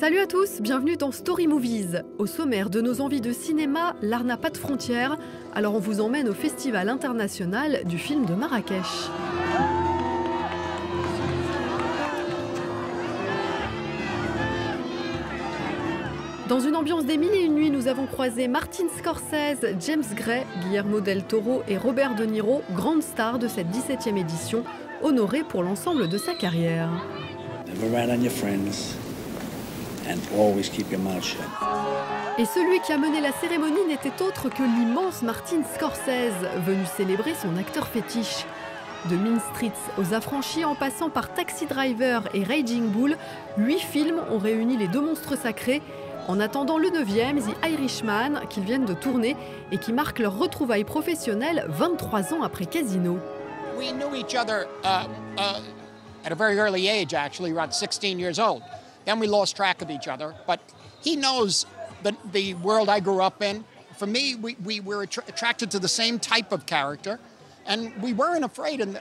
Salut à tous, bienvenue dans Story Movies. Au sommaire de nos envies de cinéma, l'art n'a pas de frontières, alors on vous emmène au Festival international du film de Marrakech. Dans une ambiance des mille et une nuits, nous avons croisé Martin Scorsese, James Gray, Guillermo Del Toro et Robert de Niro, grandes stars de cette 17e édition, honorés pour l'ensemble de sa carrière. Et celui qui a mené la cérémonie n'était autre que l'immense Martin Scorsese, venu célébrer son acteur fétiche. De Mean Streets aux Affranchis en passant par Taxi Driver et Raging Bull, 8 films ont réuni les deux monstres sacrés. En attendant le 9e, The Irishman, qu'ils viennent de tourner et qui marque leur retrouvaille professionnelle 23 ans après Casino. We knew each other at a very early age, actually, around 16 years old. Then we lost track of each other, but he knows the world I grew up in. For me, we were attracted to the same type of character, and we weren't afraid, and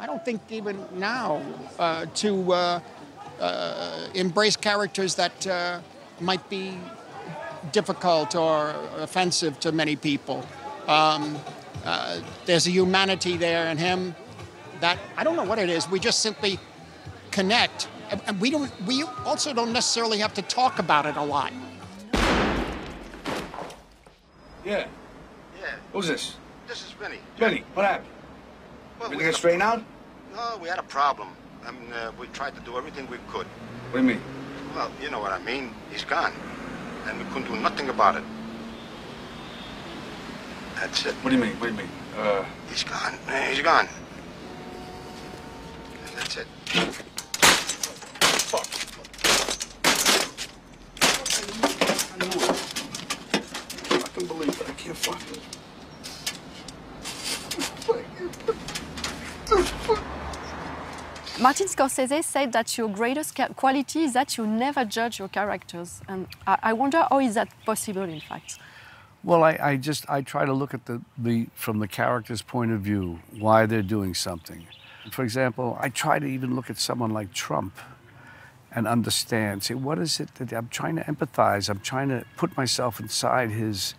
I don't think even now, to embrace characters that might be difficult or offensive to many people. There's a humanity there in him that, I don't know what it is, we just simply connect. And we also don't necessarily have to talk about it a lot. Yeah. Yeah. Who's this? This is Vinny. Vinny, what happened? Well, Everything get straightened out? No, we had a problem. I mean, we tried to do everything we could. What do you mean? Well, you know what I mean. He's gone. And we couldn't do nothing about it. That's it. What do you mean? What do you mean? He's gone. He's gone. And that's it. Fuck. I knew it. I can believe it. I can't fuck it. Martin Scorsese said that your greatest quality is that you never judge your characters. And I wonder how is that possible, in fact? Well, I try to look at from the character's point of view, why they're doing something. For example, I try to even look at someone like Trump and understand, say, what is it that I'm trying to empathize, I'm trying to put myself inside his,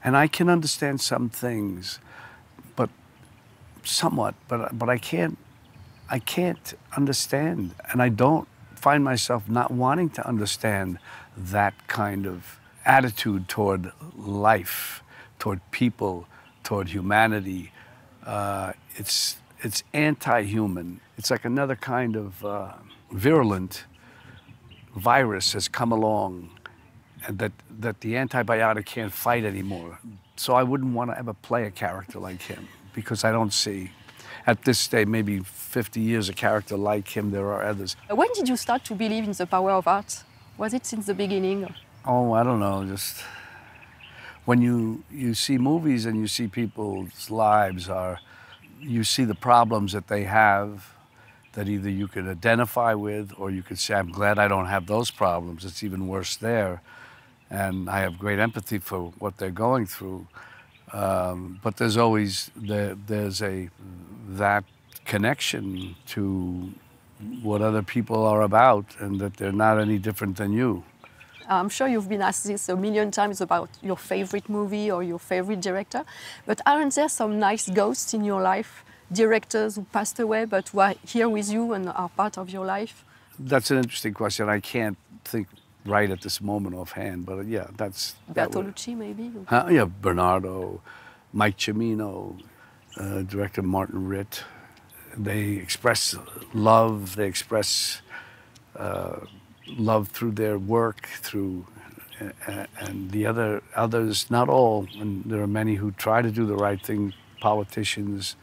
and I can understand some things, but somewhat, but I can't understand, and I don't find myself not wanting to understand that kind of attitude toward life, toward people, toward humanity. It's anti-human. It's like another kind of virulent virus has come along and that the antibiotic can't fight anymore. So I wouldn't want to ever play a character like him because I don't see, at this stage, maybe 50 years, a character like him. There are others. When did you start to believe in the power of art? Was it since the beginning? Oh, I don't know, just when you see movies and you see people's lives you see the problems that they have that either you could identify with or you could say, I'm glad I don't have those problems. It's even worse there. And I have great empathy for what they're going through. But there's always, that connection to what other people are about and that they're not any different than you. I'm sure you've been asked this a million times about your favorite movie or your favorite director, but aren't there some nice ghosts in your life, directors who passed away but who are here with you and are part of your life? That's an interesting question. I can't think right at this moment offhand, but yeah, that's... Bertolucci, maybe? Yeah, Bernardo, Mike Cimino, director Martin Ritt. They express love, they express love through their work, and the others, not all, and there are many who try to do the right thing, politicians,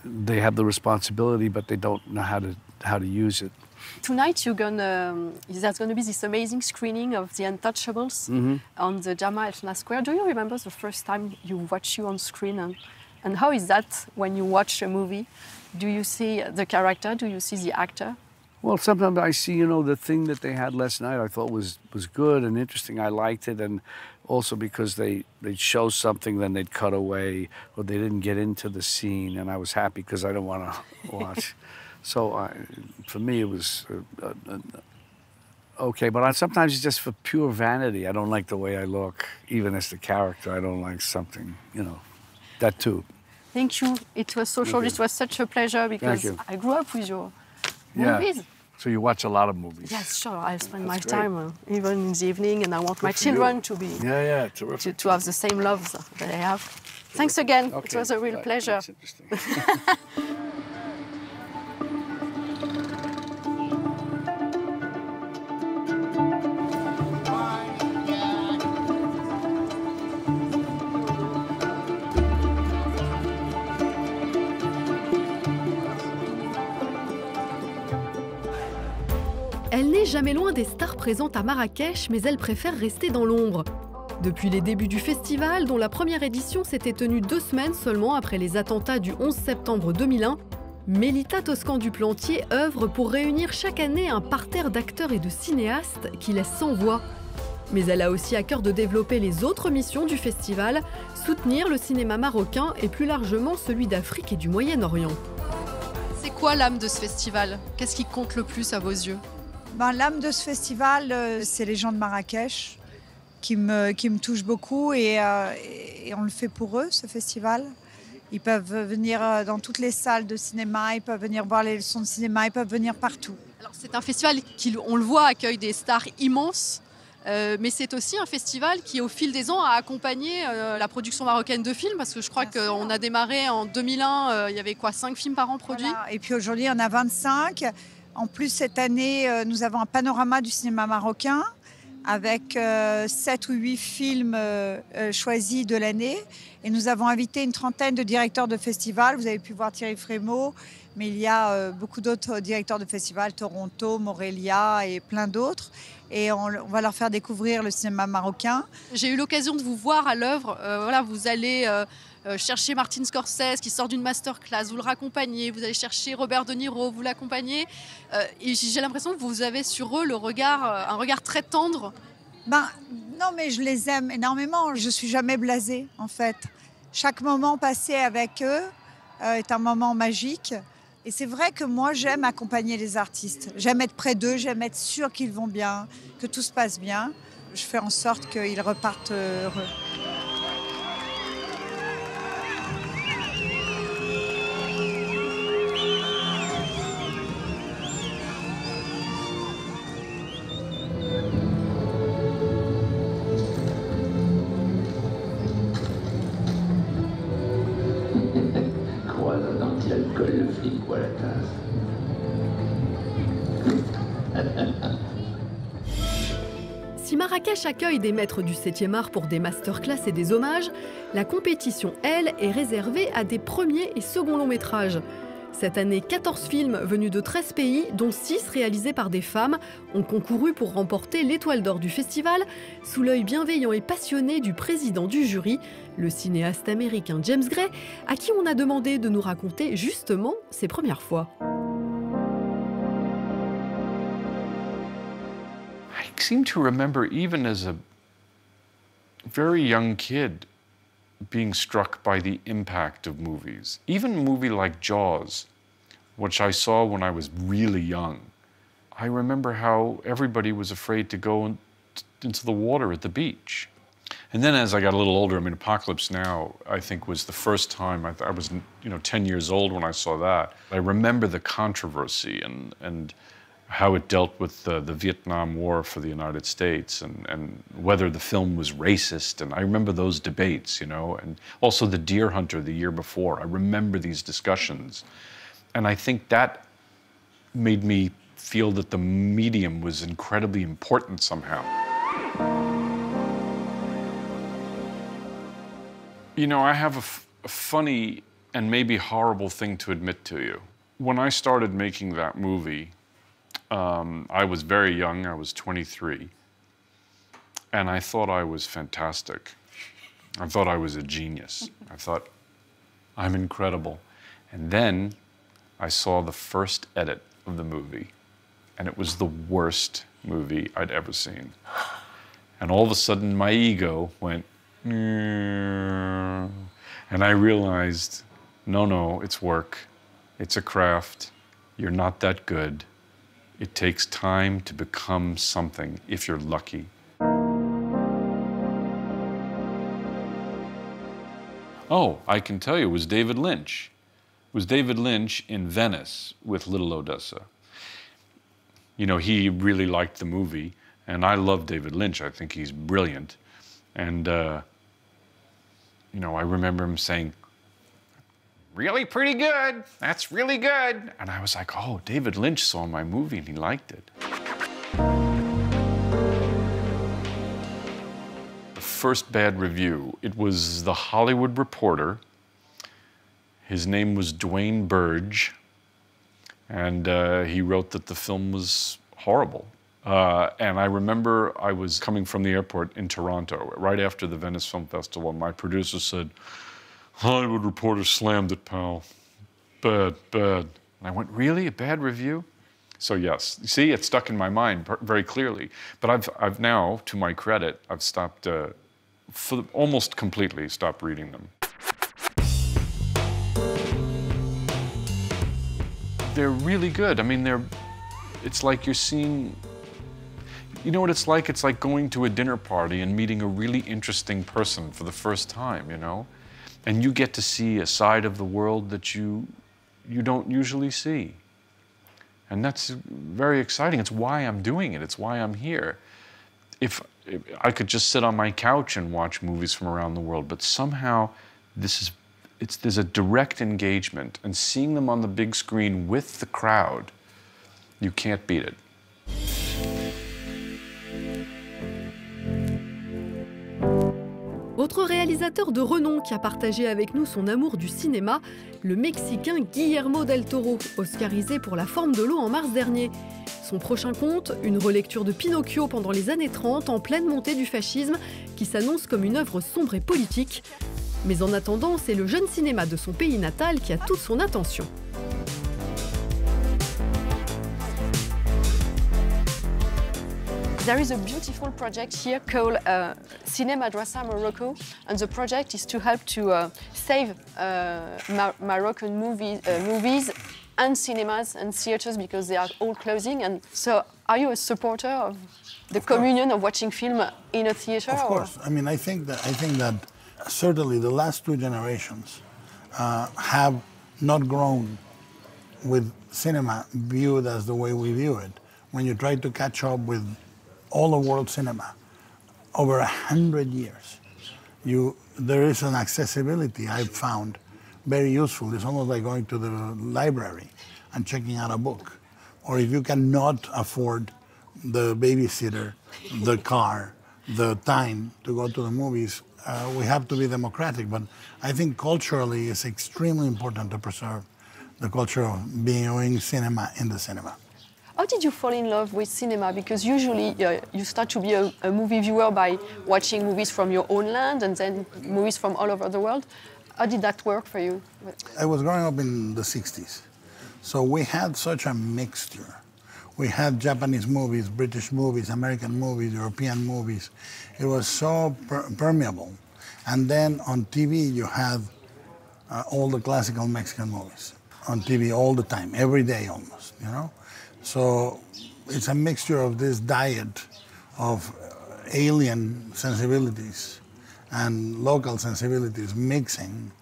they have the responsibility, but they don't know how to use it. Tonight there's gonna be this amazing screening of The Untouchables on the Jama El Fna Square. Do you remember the first time you watched you on screen, and how is that when you watch a movie? Do you see the character? Do you see the actor? Well, sometimes I see, the thing that they had last night I thought was good and interesting. I liked it, and also because they'd show something, then they'd cut away, or they didn't get into the scene, and I was happy because I don't want to watch So for me, it was okay. But sometimes it's just for pure vanity. I don't like the way I look, even as the character. I don't like something, you know, that too. Thank you. It was so short. It was such a pleasure because I grew up with your movies. So you watch a lot of movies? Yes, sure. I spend my time even in the evening, and I want my children to be terrific. To have the same love that I have. Thanks again. It was a real pleasure. That's interesting. Elle n'est jamais loin des stars présentes à Marrakech, mais elle préfère rester dans l'ombre. Depuis les débuts du festival, dont la première édition s'était tenue 2 semaines seulement après les attentats du 11 septembre 2001, Mélina Toscan du Plantier œuvre pour réunir chaque année un parterre d'acteurs et de cinéastes qui laissent sans voix. Mais elle a aussi à cœur de développer les autres missions du festival, soutenir le cinéma marocain et plus largement celui d'Afrique et du Moyen-Orient. C'est quoi l'âme de ce festival? Qu'est-ce qui compte le plus à vos yeux? L'âme de ce festival, c'est les gens de Marrakech qui me touchent beaucoup et on le fait pour eux, ce festival. Ils peuvent venir dans toutes les salles de cinéma, ils peuvent venir voir les leçons de cinéma, ils peuvent venir partout. Alors c'est un festival qui, on le voit, accueille des stars immenses, mais c'est aussi un festival qui, au fil des ans, a accompagné la production marocaine de films, parce que je crois qu'on a démarré en 2001, il y avait quoi, 5 films par an produits? Voilà. Et puis aujourd'hui, on a 25. En plus, cette année, nous avons un panorama du cinéma marocain avec 7 ou 8 films choisis de l'année. Et nous avons invité une trentaine de directeurs de festivals. Vous avez pu voir Thierry Frémaux, mais il y a beaucoup d'autres directeurs de festivals, Toronto, Morelia et plein d'autres. Et on va leur faire découvrir le cinéma marocain. J'ai eu l'occasion de vous voir à l'œuvre. Vous allez chercher Martin Scorsese qui sort d'une masterclass, vous le raccompagnez, vous allez chercher Robert de Niro, vous l'accompagnez. Et j'ai l'impression que vous avez sur eux un regard très tendre. Non, mais je les aime énormément. Je ne suis jamais blasée, en fait. Chaque moment passé avec eux est un moment magique. Et c'est vrai que moi, j'aime accompagner les artistes. J'aime être près d'eux, j'aime être sûre qu'ils vont bien, que tout se passe bien. Je fais en sorte qu'ils repartent heureux. Le flic ou à la tasse. Si Marrakech accueille des maîtres du 7e art pour des masterclass et des hommages, la compétition, elle, est réservée à des premiers et seconds longs métrages. Cette année, 14 films venus de 13 pays, dont 6 réalisés par des femmes, ont concouru pour remporter l'étoile d'or du festival, sous l'œil bienveillant et passionné du président du jury, le cinéaste américain James Gray, à qui on a demandé de nous raconter justement ses premières fois. I seem to remember, even as a very young kid, being struck by the impact of movies. Even a movie like Jaws, which I saw when I was really young. I remember how everybody was afraid to go into the water at the beach. And then as I got a little older, I mean, Apocalypse Now, I think, was the first time I was 10 years old when I saw that. I remember the controversy and how it dealt with the Vietnam War for the United States and whether the film was racist. And I remember those debates, and also The Deer Hunter the year before. I remember these discussions. And I think that made me feel that the medium was incredibly important somehow. I have a funny and maybe horrible thing to admit to you. When I started making that movie, I was very young, I was 23, and I thought I was fantastic. I thought I was a genius. I thought, I'm incredible. And then I saw the first edit of the movie, and it was the worst movie I'd ever seen. And all of a sudden, my ego went, and I realized, no, it's work. It's a craft. you're not that good. It takes time to become something if you're lucky. Oh, I can tell you, it was David Lynch. It was David Lynch in Venice with Little Odessa. You know, he really liked the movie, and I love David Lynch. I think he's brilliant. And, you know, I remember him saying, "Really pretty good. That's really good." And I was like, oh, David Lynch saw my movie and he liked it. The first bad review, it was The Hollywood Reporter. His name was Dwayne Burge. And he wrote that the film was horrible. And I remember I was coming from the airport in Toronto right after the Venice Film Festival, and my producer said, "Hollywood Reporter slammed it, pal. Bad, bad." And I went, "Really? A bad review?" So yes, see, it stuck in my mind very clearly. But I've now, to my credit, I've stopped, almost completely stopped reading them. They're really good. I mean, it's like you're seeing, you know what it's like? It's like going to a dinner party and meeting a really interesting person for the first time, you know? And you get to see a side of the world that you don't usually see. And that's very exciting. It's why I'm doing it. It's why I'm here. If I could just sit on my couch and watch movies from around the world, but somehow there's a direct engagement, and seeing them on the big screen with the crowd, you can't beat it. Autre réalisateur de renom qui a partagé avec nous son amour du cinéma, le Mexicain Guillermo Del Toro, oscarisé pour La forme de l'eau en mars dernier. Son prochain conte, une relecture de Pinocchio pendant les années 30, en pleine montée du fascisme, qui s'annonce comme une œuvre sombre et politique. Mais en attendant, c'est le jeune cinéma de son pays natal qui a toute son attention. There is a beautiful project here called Cinema Madrasa Morocco, and the project is to help to save Moroccan movies and cinemas and theaters because they are all closing. And so, are you a supporter of the communion of watching film in a theater? Of course. I mean, I think that certainly the last two generations have not grown with cinema viewed as the way we view it. When you try to catch up with all the world cinema over 100 years, there is an accessibility I've found very useful. It's almost like going to the library and checking out a book. Or if you cannot afford the babysitter, the car, the time to go to the movies, we have to be democratic. But I think culturally it's extremely important to preserve the culture of viewing cinema in the cinema. How did you fall in love with cinema? Because usually you start to be a movie viewer by watching movies from your own land and then movies from all over the world. How did that work for you? I was growing up in the 60s, so we had such a mixture. We had Japanese movies, British movies, American movies, European movies. It was so permeable. And then on TV you had all the classical Mexican movies on TV all the time, every day almost, you know? So it's a mixture of this diet of alien sensibilities and local sensibilities mixing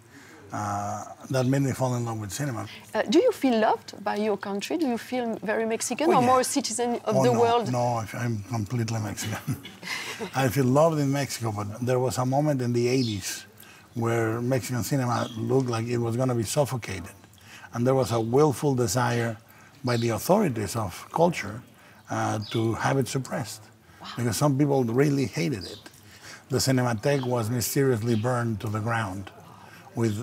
that made me fall in love with cinema. Do you feel loved by your country? Do you feel very Mexican or more a citizen of the world? No, I'm completely Mexican. I feel loved in Mexico, but there was a moment in the 80s where Mexican cinema looked like it was going to be suffocated. And there was a willful desire by the authorities of culture to have it suppressed. Wow. Because some people really hated it. The Cinematheque was mysteriously burned to the ground with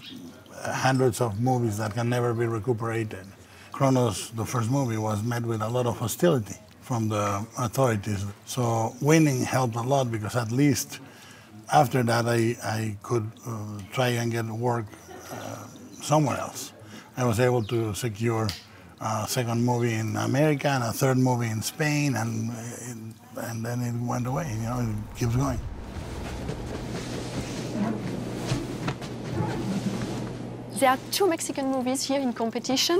hundreds of movies that can never be recuperated. Chronos, the first movie, was met with a lot of hostility from the authorities. So winning helped a lot because at least after that I could try and get work somewhere else. I was able to secure a second movie in America and a third movie in Spain, and then it went away, you know, it keeps going. There are 2 Mexican movies here in competition,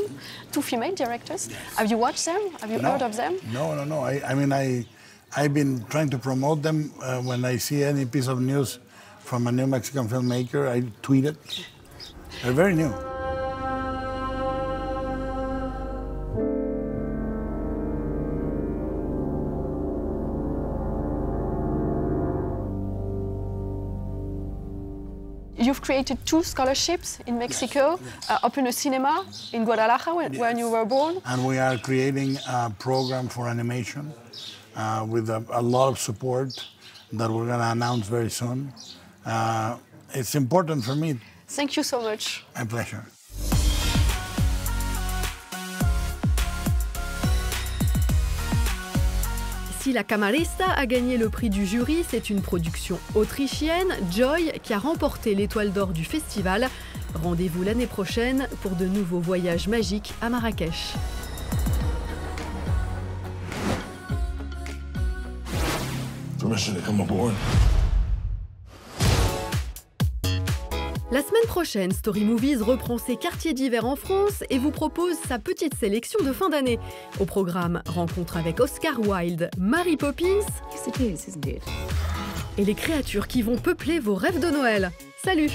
2 female directors. Have you watched them? Have you heard of them? No. I've been trying to promote them. When I see any piece of news from a new Mexican filmmaker, I tweet it. They're very new. You've created 2 scholarships in Mexico, Open a Cinema in Guadalajara, where you were born. And we are creating a program for animation with a lot of support that we're going to announce very soon. It's important for me. Thank you so much. My pleasure. Si La Camarista a gagné le prix du jury, c'est une production autrichienne, Joy, qui a remporté l'étoile d'or du festival. Rendez-vous l'année prochaine pour de nouveaux voyages magiques à Marrakech. Permission to come aboard. La semaine prochaine, Story Movies reprend ses quartiers d'hiver en France et vous propose sa petite sélection de fin d'année. Au programme, rencontre avec Oscar Wilde, Mary Poppins et les créatures qui vont peupler vos rêves de Noël. Salut!